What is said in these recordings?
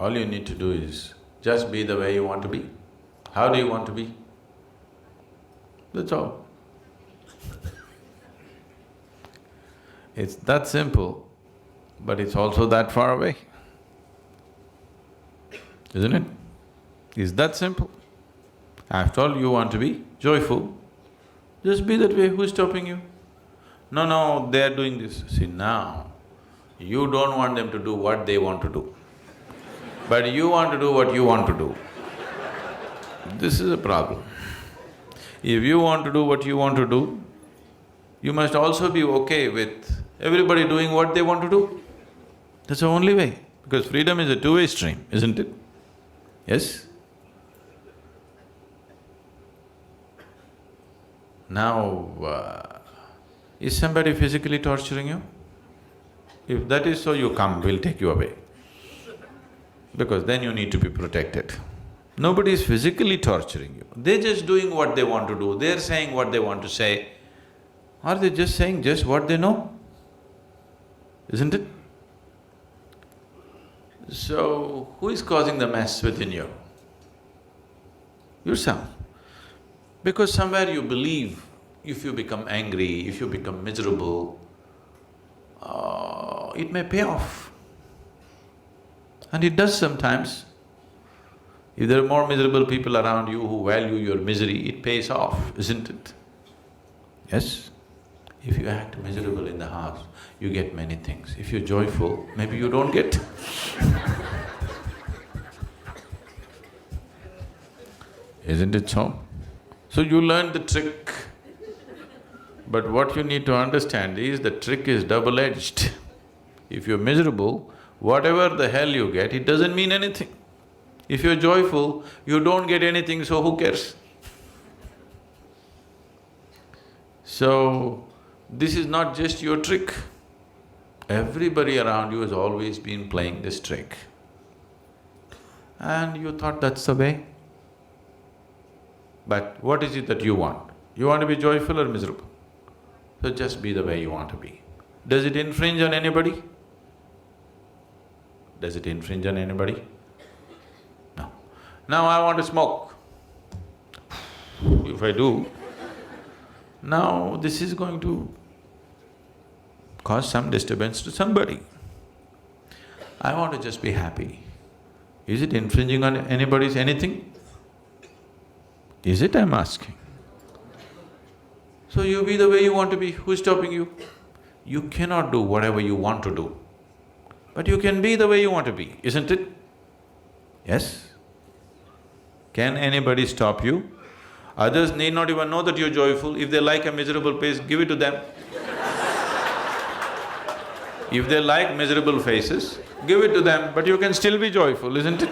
All you need to do is just be the way you want to be. How do you want to be? That's all. It's that simple, but it's also that far away, isn't it? It's that simple. After all, you want to be joyful, just be that way, who's stopping you? No, no, they're doing this. See, now, you don't want them to do what they want to do, but you want to do what you want to do. This is a problem. If you want to do what you want to do, you must also be okay with everybody doing what they want to do. That's the only way, because freedom is a two-way stream, isn't it? Yes? Now, is somebody physically torturing you? If that is so, you come, we'll take you away. Because then you need to be protected. Nobody is physically torturing you, they're just doing what they want to do, they're saying what they want to say. Are they just saying just what they know? Isn't it? So, who is causing the mess within you? Yourself. Because somewhere you believe if you become angry, if you become miserable, it may pay off. And it does sometimes. If there are more miserable people around you who value your misery, it pays off, isn't it? Yes? If you act miserable in the house, you get many things. If you're joyful, maybe you don't get. Isn't it so? So you learn the trick. But what you need to understand is the trick is double-edged. If you're miserable, whatever the hell you get, it doesn't mean anything. If you're joyful, you don't get anything, so who cares? So, this is not just your trick. Everybody around you has always been playing this trick. And you thought that's the way. But what is it that you want? You want to be joyful or miserable? So just be the way you want to be. Does it infringe on anybody? Does it infringe on anybody? No. Now I want to smoke. If I do, now this is going to cause some disturbance to somebody. I want to just be happy. Is it infringing on anybody's anything? Is it, I'm asking? So you be the way you want to be, who's stopping you? You cannot do whatever you want to do, but you can be the way you want to be, isn't it? Yes? Can anybody stop you? Others need not even know that you're joyful. If they like a miserable face, give it to them. If they like miserable faces, give it to them, but you can still be joyful, isn't it?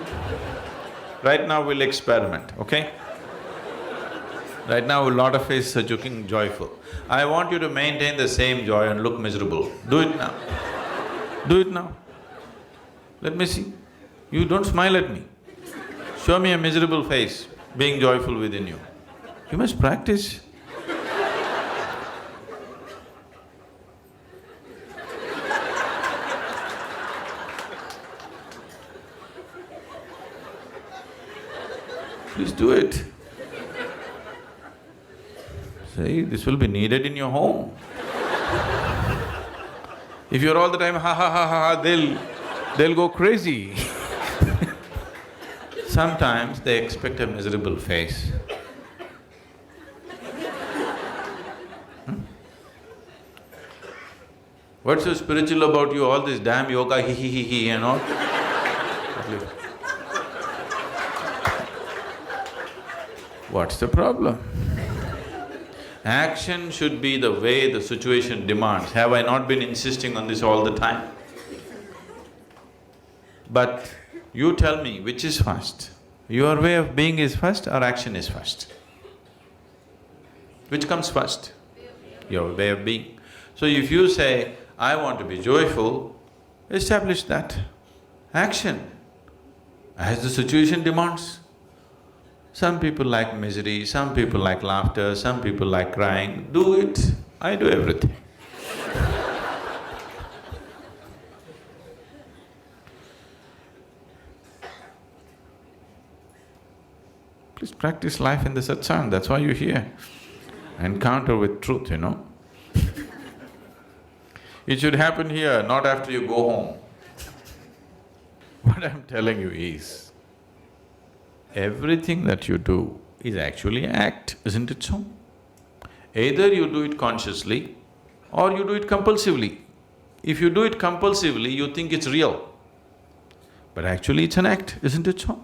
Right now we'll experiment, okay? Right now a lot of faces are looking joyful. I want you to maintain the same joy and look miserable. Do it now. Do it now. Let me see. You don't smile at me. Show me a miserable face, being joyful within you. You must practice. Please do it. See, this will be needed in your home. If you're all the time ha ha ha ha ha, they'll go crazy. Sometimes they expect a miserable face. What's so spiritual about you, all this damn yoga, he and all? What's the problem? Action should be the way the situation demands. Have I not been insisting on this all the time? But you tell me, which is first? Your way of being is first or action is first? Which comes first? Your way of being. So if you say, I want to be joyful, establish that. Action, as the situation demands. Some people like misery, some people like laughter, some people like crying. Do it. I do everything. Please practice life in the satsang, that's why you're here. Encounter with truth, It should happen here, not after you go home. What I'm telling you is, everything that you do is actually an act, isn't it so? Either you do it consciously or you do it compulsively. If you do it compulsively, you think it's real, but actually it's an act, isn't it so?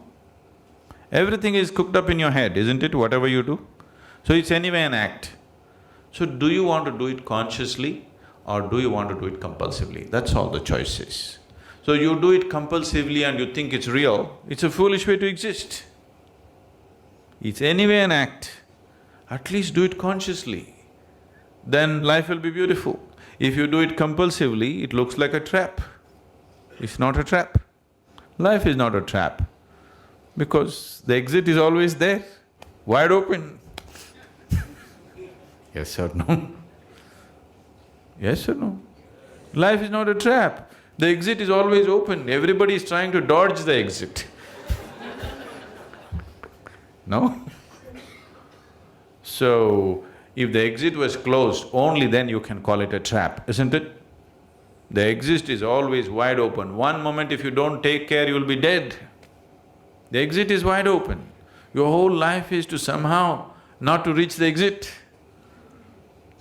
Everything is cooked up in your head, isn't it, whatever you do? So it's anyway an act. So do you want to do it consciously or do you want to do it compulsively? That's all the choice is. So you do it compulsively and you think it's real, it's a foolish way to exist. It's anyway an act, at least do it consciously, then life will be beautiful. If you do it compulsively, it looks like a trap. It's not a trap. Life is not a trap, because the exit is always there, wide open. Yes or no? Yes or no? Life is not a trap. The exit is always open, everybody is trying to dodge the exit. No? So, if the exit was closed, only then you can call it a trap, isn't it? The exit is always wide open. One moment if you don't take care, you'll be dead. The exit is wide open. Your whole life is to somehow not to reach the exit.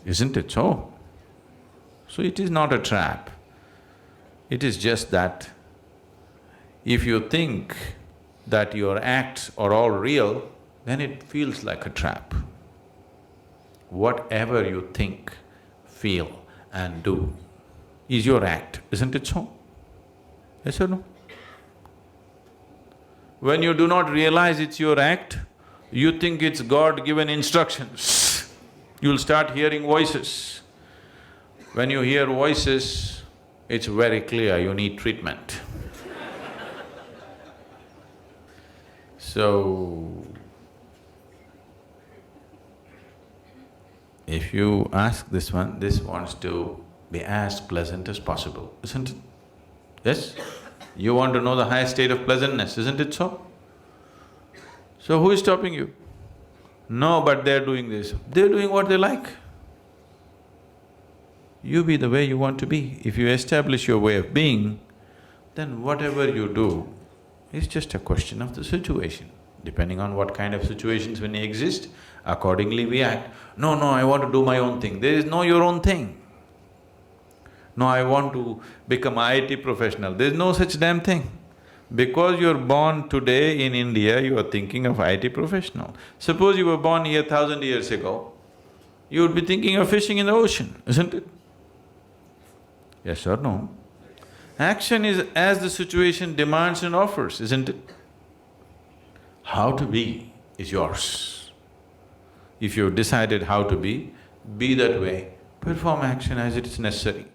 Isn't it so? So it is not a trap. It is just that if you think that your acts are all real, then it feels like a trap. Whatever you think, feel and do is your act, isn't it so? Yes or no? When you do not realize it's your act, you think it's God-given instructions. You'll start hearing voices. When you hear voices, it's very clear you need treatment. So, if you ask this one, this wants to be as pleasant as possible, isn't it? Yes? You want to know the highest state of pleasantness, isn't it so? So who is stopping you? No, but they're doing this. They're doing what they like. You be the way you want to be. If you establish your way of being, then whatever you do is just a question of the situation. Depending on what kind of situations when they exist, accordingly we act. No, I want to do my own thing. There is no your own thing. No, I want to become an IT professional. There is no such damn thing. Because you're born today in India, you are thinking of IT professional. Suppose you were born here 1,000 years ago, you would be thinking of fishing in the ocean, isn't it? Yes or no? Action is as the situation demands and offers, isn't it? How to be is yours. If you've decided how to be that way, perform action as it is necessary.